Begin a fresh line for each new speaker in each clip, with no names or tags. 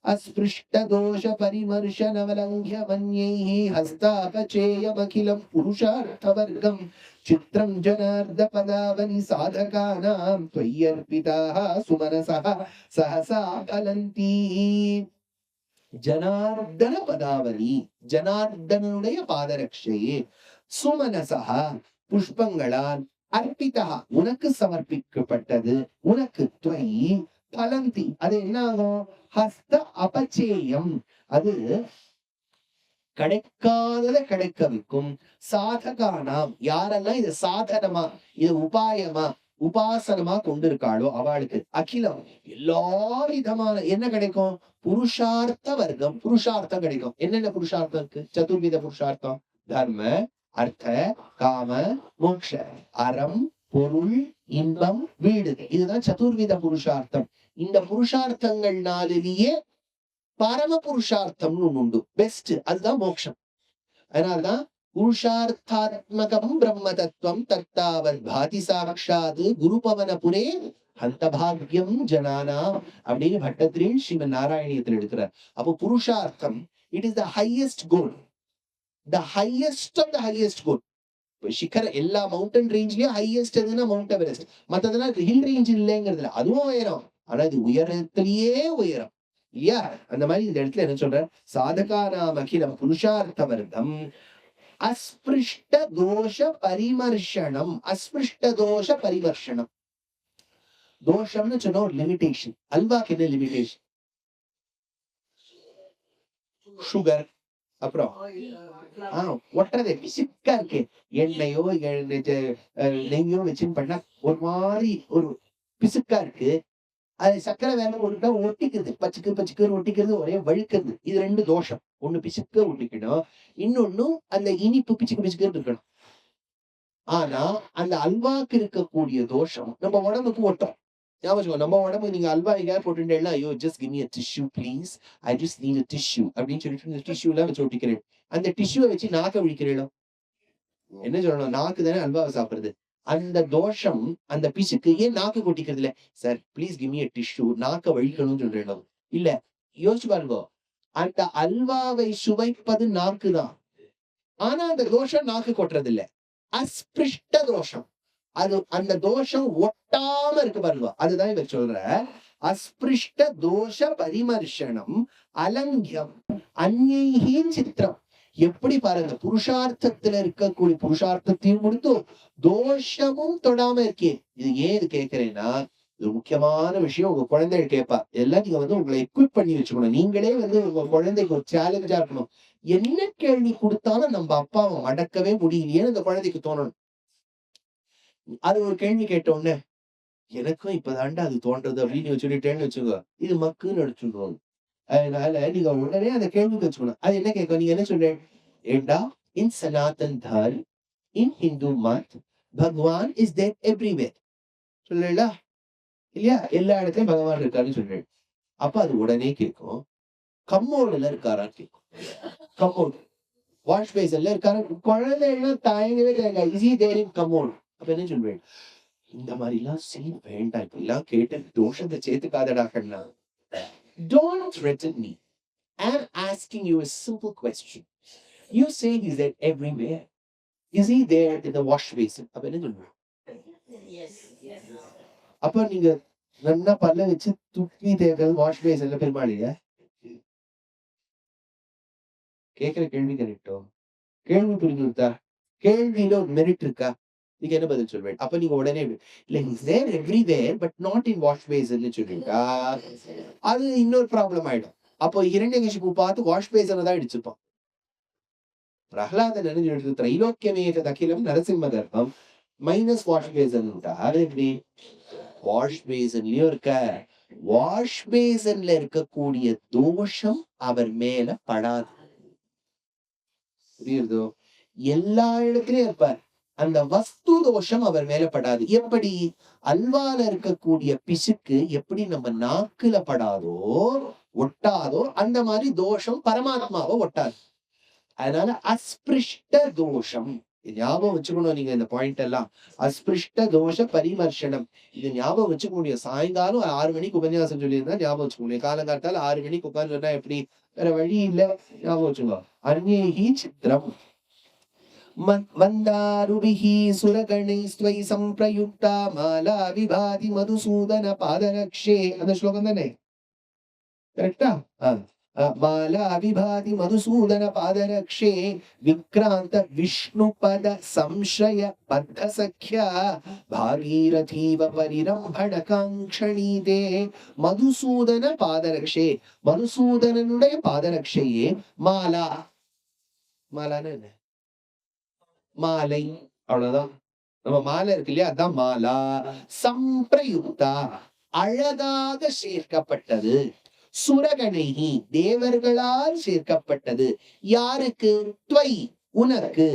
अस्पृष्ट दोष परिमर्शन वलंघ्य मन्यैः हस्तापचेयमखिलं पुरुषार्थवर्गं चित्रं जनार्द पदावनि साधकानां त्वय्यर्पिताः सुमनसः सहसा फलन्ति. ஜனார்தன பதாவலி, ஜனார்தனுடைய பாதரட்சையே, சுமனசா புஷ்பங்களால், அர்ப்பிதா உனக்கு சமர்ப்பிக்கப்பட்டது, உனக்கு துவை பலந்தி அது என்ன ஆகும், ஹஸ்த அபச்சேயம் அது கிடைக்காதத கிடைக்க வைக்கும், சாதகானாம் யாரெல்லாம் இது சாதனமா இது உபாயமா உபாசனமா கொண்டிருக்காளோ அவளுக்கு அகிலம் எல்லா விதமான என்ன கிடைக்கும், புருஷார்த்த வர்க்கம், புருஷார்த்தம் கிடைக்கும். என்னென்ன புருஷார்த்தம் இருக்கு, சதுர்வித புருஷார்த்தம், தர்ம அர்த்த காம மோக்ஷ, அறம் பொருள் இன்பம் வீடு, இதுதான் சதுர்வித புருஷார்த்தம். இந்த புருஷார்த்தங்கள்னாலேயே பரம புருஷார்த்தம்னு ஒண்ணு உண்டு, பெஸ்ட், அதுதான் மோட்சம். அதனால்தான் புருஷார்த்தாத்மகம் பிரம்ம தத்துவம் தத்தாவத் பாதி சாட்சாத் குரு பவனபுரே ஹந்தபாகியம் ஜனானா அப்படின்னு பட்டத்திரியில் ஸ்ரீமன் நாராயணியத்தில் எடுக்கிறார். அப்போ புருஷார்த்தம் it is the highest goal, the highest of the highest goal. சிக்கர எல்லா மவுண்டன் ரேஞ்ச்லயும் ஹையஸ்ட் எதுன்னா மவுண்ட் எவரெஸ்ட், மத்ததெல்லாம் ஹில் ரேஞ்ச் இல்லைங்கிறதுல அதுவும் உயரம், ஆனா இது உயரத்திலேயே உயரம் இல்லையா. அந்த மாதிரி இந்த இடத்துல என்ன சொல்ற, சாதகானாம் அகிலம் புருஷார்த்த வர்க்கம் அஸ்பிருஷ்ட தோஷ பரிமர்ஷனம். அஸ்பிருஷ்ட தோஷ பரிமர்ஷனம், தோஷம்னு சொன்ன ஒரு லிமிடேஷன். அல்வாக்கு என்ன லிமிடேஷன், சுகர், அப்புறம் ஒட்டுறது பிசிக்கா இருக்கு, எண்ணெயோ நெய்யோ வச்சுன்னு பண்ணா ஒரு மாதிரி ஒரு பிசுக்கா இருக்கு, அது சக்கரை வேலை ஒட்டுட்டா ஒட்டிக்கிறது, பச்சுக்கு பச்சுக்கு ஒட்டிக்கிறது, ஒரே வழுக்கிறது. இது ரெண்டு தோஷம். ஒண்ணு பிசுக்க ஒட்டிக்கணும், இன்னொன்னு அந்த இனிப்பு பிச்சுக்கு பிச்சுக்குன்னு இருக்கணும். ஆனா அந்த அல்வாக்கு இருக்கக்கூடிய தோஷம் நம்ம உடம்புக்கு ஒட்டும். ஞாபகம், நம்ம உடம்பு நீங்க அல்வா எங்கேயா போட்டுட்டேன்னா, ஐயோ just give me a tissue please, I just need a tissue அப்படின்னு சொல்லிட்டு இந்த டிஷ்யூ எல்லாம் வச்சு ஒட்டிக்கிறேன். அந்த டிஷ்யூவை வச்சு நாக்க விழிக்கிறேன். என்ன சொல்லணும், நாக்கு தானே அல்வாவை சாப்பிடுறது. அந்த தோஷம் அந்த பிசுக்கு ஏன் நாக்கு கொட்டிக்கிறது இல்ல, sir please give me a tissue, நாக்க வழிக்கணும்னு சொல்றேன். இல்ல, யோசிச்சு பாருங்க, அந்த அல்வாவை சுவைப்பது நாக்கு தான், ஆனா அந்த தோஷம் நாக்கு கொட்டுறது இல்ல. அஸ்பிருஷ்ட தோஷம், அது அந்த தோஷம் ஒட்டாம இருக்கு பாருங்க, அதுதான் இவர் சொல்ற அஸ்பிருஷ்ட தோஷ பரிமர்ஷனம் அலங்கியம் அந்நைஹி சித்திரம். எப்படி பாருங்க, புருஷார்த்தத்துல இருக்கக்கூடிய புருஷார்த்தத்தையும் கொடுத்து தோஷமும் தொடாம இருக்கே. இது ஏன் இது கேட்கிறேன்னா, இது முக்கியமான விஷயம். உங்க குழந்தைகள் கேட்பா, எல்லாம் நீங்க உங்களை எக்விப் பண்ணி வச்சுக்கணும். நீங்களே உங்க குழந்தைக்கு ஒரு சேலஞ்சா இருக்கணும். என்ன கேள்வி கொடுத்தாலும் நம்ம அப்பாவை மடக்கவே முடியலையேன்னு அந்த குழந்தைக்கு தோணணும். அது ஒரு கேள்வி கேட்ட உடனே எனக்கும் இப்பதாண்டா அது தோன்றது அப்படின்னு சொல்லிட்டேன்னு வச்சுக்கோ, இது மக்குன்னு அடிச்சுடுவாங்க. அதனால நீங்க உடனே அந்த கேள்விக்கு வச்சுக்கணும். அது என்ன கேட்கும், நீங்க என்ன சொல்றேன், ஏண்டா இன் சனாதன் தர்ம் இன் ஹிந்து மத் பகவான் இஸ் தேர் எவ்ரிவேர் சொல்லல இல்லையா, எல்லா இடத்துலயும் பகவான் இருக்காருன்னு சொல்றேன். அப்ப அது உடனே கேட்கும், கம்மோடுல இருக்காரான்னு கேட்கும். கம்மோடு வாஷ் பேசன்ல இருக்காரு, குழந்தைகள் தயங்கவே தயங்க இஸ் ஹி தேர் இன் கம்மோடு. அப்ப என்ன சொல்றேன், இந்த மாதிரி எல்லாம் சீன் வேண்டாம், இப்ப எல்லாம் கேட்டு தோஷத்தை சேர்த்துக்காதடா கண்ணா. Don't threaten me. I'm asking you a simple question. You say he's there everywhere. Is he there in the wash basin? அப்ப என்ன சொல்றேன், அப்ப நீங்க நல்லா பல்ல வச்சு துப்பி தேர்தல் வாஷ் பேசன்ல பெருமாளியா கேட்கிற கேள்வி கரெக்டோ, கேள்வி புரிஞ்சுட்டா, கேள்வியில ஒரு மெரிட் இருக்கா, நீங்க என்ன பதில் சொல்வேன். அப்ப நீங்க உடனே இல்ல is there everywhere but not in wash பேசன்னு சொல்லிட்டா அது இன்னொரு ப்ராப்ளம் ஆயிடும். அப்போ இரண்யகசிபு பார்த்து வாஷ் பேசனை தான் இடிச்சுப்பான். பிரகலாதன் என்ன சொல்லிட்டு திரைலோக்கியமே அகிலம் நரசிம்ம கர்ப்பம் மைனஸ் வாஷ் பேசன். அது எப்படி, வாஷ் பேசன்லயும் இருக்க, வாஷ் பேசன்ல இருக்கக்கூடிய தோஷம் அவர் மேல படாது. புரியுறதோ, எல்லா இடத்துலயும் இருப்பார், அந்த வஸ்து தோஷம் அவர் மேல படாது. எப்படி, அல்வால இருக்கக்கூடிய பிசுக்கு எப்படி நம்ம நாக்குல படாதோ ஒட்டாதோ அந்த மாதிரி தோஷம் பரமாத்மாவை ஒட்டாது. அதனால அஸ்பிருஷ்ட தோஷம் ஞாபகம் வச்சுக்கணும் நீங்க இந்த பாயிண்ட் எல்லாம். அஸ்பிருஷ்ட தோஷ பரிமர்ஷனம், இது ஞாபகம் வச்சுக்க முடியும். சாயங்காலம் 6 மணிக்கு உபன்யாசம் சொல்லியிருந்தா ஞாபகம் வச்சுக்க முடியும். காலங்காத்தால 6 மணிக்கு உட்கார்ந்து சொன்னா எப்படி? வேற வழி இல்ல, ஞாபகம் வச்சுக்கோ. அந்நேஹி சித்திரம் வந்தாருபிஹி சுரகணைஸ்த்வை சம்பிரயுக்தா மாலா விபாதி மதுசூதன பாதரக்ஷே. அந்த ஸ்லோகம் தானே கரெக்டா? மாலா விபாதி மதுசூதன பாதரக்ஷே விக்ராந்த விஷ்ணுபத சம்சய பத்த சக்யா பாகீரதீவ பரிரம்பண காங்க்ஷணீதே. மதுசூதன பாதரக்ஷே, மதுசூதனனுடைய பாதரக்ஷையே. மாலா, மாலான்னு என்ன? மாலை, அவ்வளவுதான். நம்ம மாலை இருக்கு இல்லையா, அதான் மாலா. சம்பிரயுக்தா, அழகாக சேர்க்கப்பட்டது. சுரகணைஹி, தேவர்களால் சேர்க்கப்பட்டது. யாருக்கு? துவை, உனக்கு.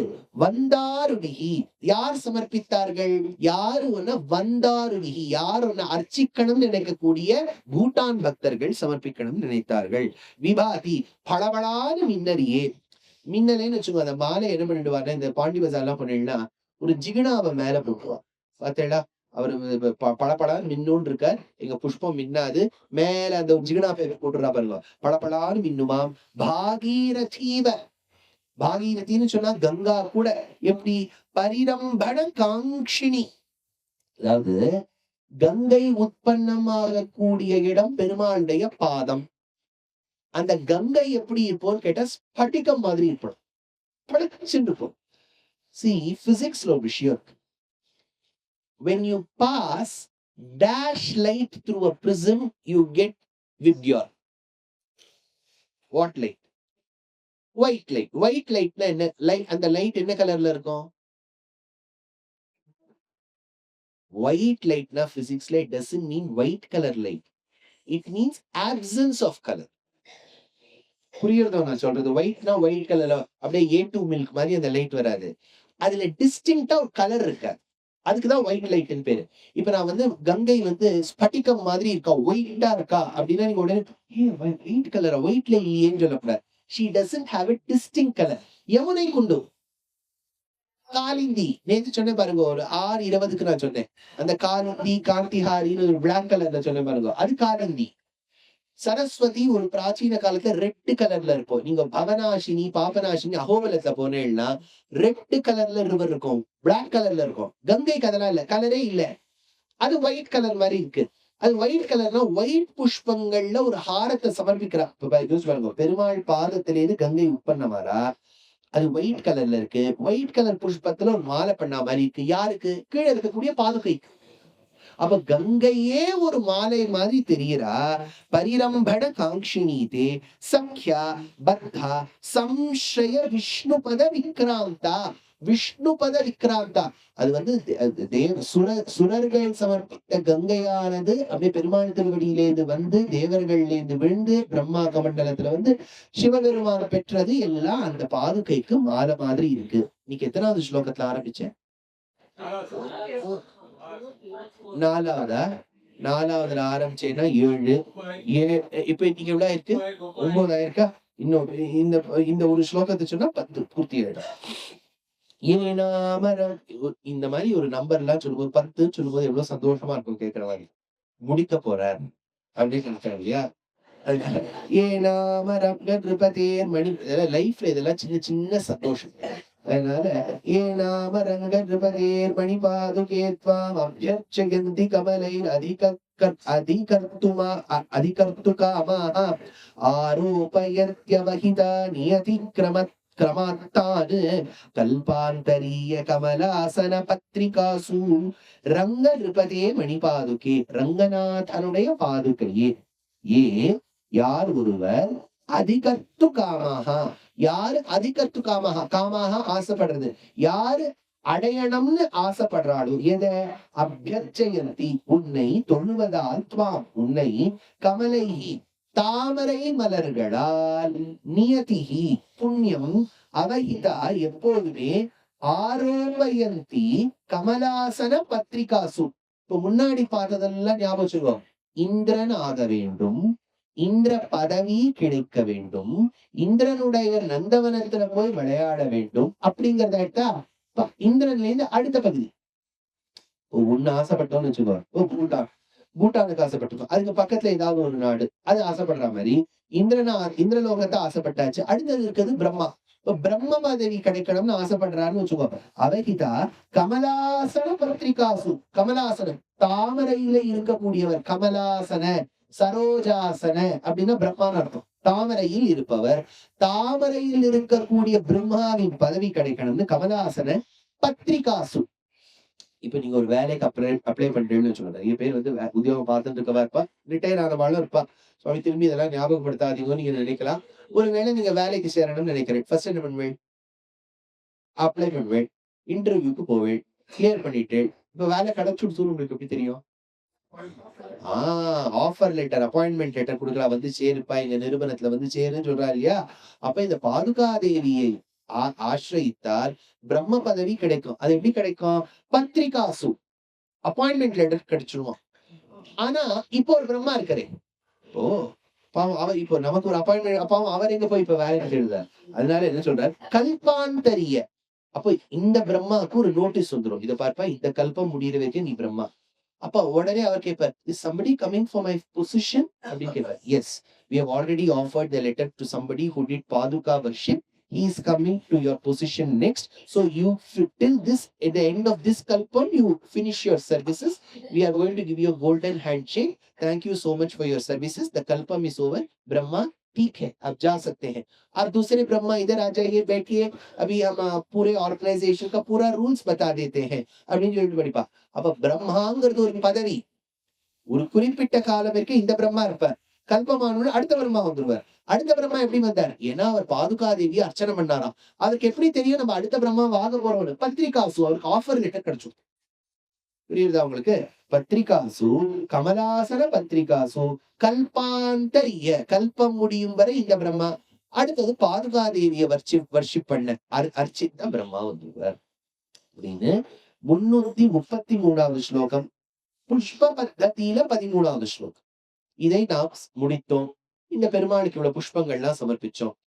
வந்தாருடிகி, யார் சமர்ப்பித்தார்கள்? யாரு ஒன்ன வந்தாருடிகி, யார் ஒன்ன அர்ச்சிக்கணும் நினைக்கக்கூடிய பூட்டான் பக்தர்கள் சமர்ப்பிக்கணும் நினைத்தார்கள். விபாதி, பளபளான மின்னறியே. மின்னலேன்னு வச்சுக்கோ. அந்த மாலை என்ன பண்ணிடுவாரு, இந்த பாண்டி பஜார் எல்லாம் பண்ணிடுனா ஒரு ஜிகினாவை மேல போட்டுருவா. பார்த்தேடா, அவரு பளபளான்னு மின்னு இருக்கார். எங்க புஷ்பம் மின்னாது, மேல அந்த ஜிகினா பேர் போட்டுறா பாருங்க, பளபளான்னு மின்னுமாம். பாகீரதீவ, பாகீரதின்னு சொன்னா கங்கா கூட. எப்படி? பரிரம்பண காங்க்ஷினி, அதாவது கங்கை உற்பத்தமாக கூடிய இடம் பெருமாளுடைய பாதம். அந்த கங்கை எப்படி இருப்போம்னு கேட்டா ஸ்பட்டிகம் மாதிரி இருப்போம், பளிச்சுன்னு இருக்கும். See, physics lo விஷயம் இருக்கு. When you pass dash light through a prism, you get vidyar. What light? White light. White light na என்ன? Light, அந்த light என்ன கலர்ல இருக்கும்? White light na physics light doesn't mean white color light. It means absence of color. புரியுறதோ நான் சொல்றது? ஒயிட்னா white கலர்ல அப்படியே A2 milk மாதிரி அந்த லைட் வராது. அதுல டிஸ்டிங்டா ஒரு கலர் இருக்காது, அதுக்குதான் ஒயிட் லைட்னு பேரு. இப்ப நான் வந்து கங்கை வந்து ஸ்பட்டிகம் மாதிரி இருக்கா, ஒயிட்டா இருக்கா அப்படின்னா நீங்க உடனே ஒயிட் கலரா, ஒயிட்ல இல்லையேன்னு சொல்லக்கூடாது. She doesn't have a distinct color. Yamuna குண்டு, காலிந்தி, நேற்று சொன்னேன் பாருங்க, ஒரு 6:20க்கு நான் சொன்னேன். அந்த காலிந்தி காந்திஹாரின்னு ஒரு பிளாக் கலர்ல சொன்னேன் பாருங்க, அது காலிந்தி. சரஸ்வதி ஒரு பிராச்சீன காலத்துல ரெட் கலர்ல இருக்கும். நீங்க பவனாசினி பாபநாசினி அகோபலத்துல போனேன்னா ரெட் கலர்ல ரிவர் இருக்கும், பிளாக் கலர்ல இருக்கும். கங்கை கதெல்லாம் இல்ல, கலரே இல்ல, அது ஒயிட் கலர் மாதிரி இருக்கு. அது ஒயிட் கலர்னா ஒயிட் புஷ்பங்கள்ல ஒரு ஹாரத்தை சமர்ப்பிக்கிறா. பாருங்க, பெருமாள் பாதத்திலேருந்து கங்கை உற்பத்தமாரா, அது ஒயிட் கலர்ல இருக்கு. ஒயிட் கலர் புஷ்பத்துல ஒரு மாலை பண்ணா மாதிரி இருக்கு. யாருக்கு? கீழே இருக்கக்கூடிய பாதுகைக்கு. அப்ப கங்கையே ஒரு மாலை மாதிரி தெரிகிறா. பரிரம்பண காங்க்ஷினீதே சக்யா பத்தா சம்சய விஷ்ணுபத விக்ராந்தா. விஷ்ணுபத விக்ராந்தா, அது வந்து சுரர்கள் சமர்ப்பித்த கங்கையானது அப்படியே பெருமாள் திருவடியிலேருந்து வந்து தேவர்கள்லேருந்து விழுந்து பிரம்மா கமண்டலத்துல வந்து சிவபெருமான பெற்றது எல்லாம் அந்த பாதுகைக்கு மாலை மாதிரி இருக்கு. இன்னைக்கு எத்தனாவது ஸ்லோகத்துல ஆரம்பிச்சேன்? நாலாவதுல ஆரம்பிச்சேன்னா 7. இப்ப இன்னைக்கு எவ்வளவு ஆயிருக்கு? 9 ஆயிருக்கா? இன்னும் இந்த ஒரு ஸ்லோகத்தை சொன்னா 10 பூர்த்தி ஆயிடும். இந்த மாதிரி ஒரு நம்பர் எல்லாம் சொல்லும்போது 10 சொல்லும்போது எவ்வளவு சந்தோஷமா இருக்கும் கேட்கிற மாதிரி. முடிக்க போறார் அப்படின்னு நினைக்கிறேன் இல்லையா? மணி லைஃப்ல இதெல்லாம் சின்ன சின்ன சந்தோஷம். அதனால மணி பாதுகேத்வாம் அப்யர்ச்சயந்தி கமலைர் அதிகர்த்து காமாஹ ஆரோபயத்யவஹிதா நியதி கிரமாத்தான் கல்பாந்தரிய கமலாசன பத்ரிகாசு. ரங்க நிருபதே மணி பாதுகே, ரங்கநாதனுடைய பாதுகையே. யார் ஒருவர் அதிகர்த்து காமாக, யாரு அதிகர்த்து காமாக, காமாக ஆசைப்படுறது, யாரு அடையணும்னு ஆசைப்படுறாளோ, எதை? அபியர்ச்சயந்தி, உன்னை தொழுவதால், துவாம் உன்னை, கமலைஹி தாமரை மலர்களால், நியதிஹி புண்ணியம், அவஹிதா எப்போதுமே, ஆரோபயந்தி கமலாசன பத்ரிகாசு. இப்ப முன்னாடி பார்த்ததெல்லாம் ஞாபகம் வச்சுக்கோம். இந்திரன் ஆக வேண்டும், இந்திர பதவி கிடைக்க வேண்டும், இந்திரனுடைய நந்தவனத்துல போய் விளையாட வேண்டும் அப்படிங்கறத இந்திரன்ல இருந்து அடுத்த பகுதி. ஒண்ணு ஆசைப்பட்டோம்னு வச்சுக்கோங்க. பூட்டானுக்கு ஆசைப்பட்டிருக்கோம். அதுக்கு பக்கத்துல ஏதாவது ஒரு நாடு அது ஆசைப்படுற மாதிரி இந்திரலோகத்தை ஆசைப்பட்டாச்சு. அடுத்தது இருக்கிறது பிரம்மா. இப்ப பிரம்ம பதவி கிடைக்கணும்னு ஆசைப்படுறாருன்னு வச்சுக்கோங்க. அவகிதா கமலாசன பத்திரிகாசு. கமலாசனம் தாமரையில இருக்கக்கூடியவர். கமலாசன சரோஜாசன அப்படின்னா பிரம்மான்னு அர்த்தம். தாமரையில் இருப்பவர். தாமரையில் இருக்கக்கூடிய பிரம்மாவின் பதவி கிடைக்கணும்னு கமலாசன பத்திரிகாசு. இப்ப நீங்க ஒரு வேலைக்கு அப்ளை பண்றீங்கன்னு வச்சுக்கோங்க. நிறைய பேர் வந்து உத்தியோகம் பார்த்துட்டு இருக்கவா இருப்பா, ரிட்டையர் ஆனவாளும் இருப்பா. சுவாமி திரும்பி இதெல்லாம் ஞாபகப்படுத்தாதீங்கன்னு நீங்க நினைக்கலாம். ஒருவேளை நீங்க வேலைக்கு சேரணும்னு நினைக்கிறேன். ஃபர்ஸ்ட் என்ன பண்ணுவேன்? அப்ளை பண்ணுவேன், இன்டர்வியூக்கு போவேன், கிளியர் பண்ணிட்டு இப்ப வேலை கிடைச்சுடுச்சு உங்களுக்கு எப்படி தெரியும்? ஆஃபர் லெட்டர், அப்பாயின்மெண்ட் லெட்டர் கொடுக்கலாம், வந்து சேருப்பா எங்க நிறுவனத்துல வந்து சேருன்னு சொல்றாரு இல்லையா? அப்ப இந்த பாதுகாதேவியை ஆசிரியித்தால் பிரம்ம பதவி கிடைக்கும். அது எப்படி கிடைக்கும்? பத்திரிகாசு அப்பாயின்மெண்ட் லெட்டர் கிடைச்சிருமா. ஆனா இப்போ ஒரு பிரம்மா இருக்காரு. இப்போ பாவம் அவர் இப்போ நமக்கு ஒரு அப்பாயின்மெண்ட், பாவம் அவர் எங்க போய் இப்ப வேலைக்கு சேர்ந்தார். அதனால என்ன சொல்றாரு? கல்பாந்தரிய. அப்போ இந்த பிரம்மாவுக்கு ஒரு நோட்டீஸ் வந்துடும். இதை பார்ப்பா, இந்த கல்பம் முடிகிற வரைக்கும் நீ பிரம்மா. அப்ப உடனே அவர் கேட்பார், is somebody coming for my position அப்படின்னு கேட்பார். Yes, we have already offered the letter to somebody who did paduka worship. He is coming to your position next. So you till this, at the end of this kalpam, you finish your services. We are going to give you a golden handshake. Thank you so much for your services. The kalpam is over. Brahma, ठीक है, आप जा सकते हैं. और दूसरे ब्रह्मा इधर आ जाइए, बैठिए, अभी हम पूरे ऑर्गेनाइजेशन का पूरा रूल्स बता देते हैं அப்படின்னு சொல்லிட்டு படிப்பா. அப்ப பிரம்மாங்கிறது ஒரு பதவி. ஒரு குறிப்பிட்ட காலம் வரைக்கும் இந்த பிரம்மா இருப்பார். கல்பமானோட அடுத்த பிரம்மா வந்துருவார். அடுத்த பிரம்மா எப்படி வந்தார்? ஏன்னா அவர் பாதுகாதேவியை அர்ச்சனை பண்ணாராம். அவருக்கு எப்படி தெரியும் நம்ம அடுத்த பிரம்மா வாங்க போறோம்னு? பத்திரிகாசு அவருக்கு ஆஃபர் லெட்டர் கிடைச்சு. புரியுதா உங்களுக்கு? பத்திரிகாசு கமலாசன பத்திரிகாசு கல்பாந்தரிய. கல்பம் முடியும் வரை இந்த பிரம்மா. அடுத்தது பாதுகாதேவியை வர்ஷிப் பண்ண அர்ச்சித்த பிரம்மா வந்துருவார் அப்படின்னு 333வது ஸ்லோகம். புஷ்ப பத்ததியில 13வது ஸ்லோகம். இதை நாம் முடித்தோம். இந்த பெருமாளுக்கு இவ்வளவு புஷ்பங்கள்லாம் சமர்ப்பிச்சோம்.